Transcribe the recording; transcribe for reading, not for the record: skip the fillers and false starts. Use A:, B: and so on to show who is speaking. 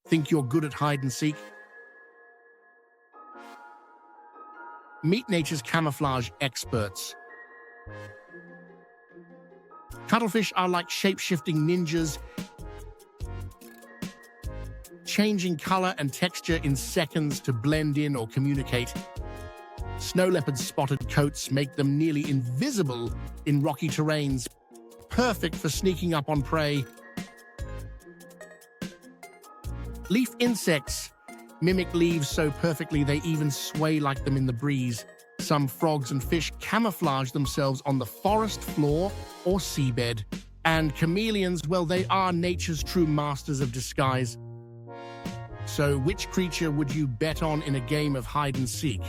A: Think you're good at hide and seek? Meet nature's camouflage experts. Cuttlefish are like shape-shifting ninjas, changing color and texture in seconds to blend in or communicate. Snow leopards' spotted coats make them nearly invisible in rocky terrains, perfect for sneaking up on prey. Leaf insects mimic leaves so perfectly they even sway like them in the breeze. Some frogs and fish camouflage themselves on the forest floor or seabed. And chameleons, well, they are nature's true masters of disguise. So which creature would you bet on in a game of hide and seek?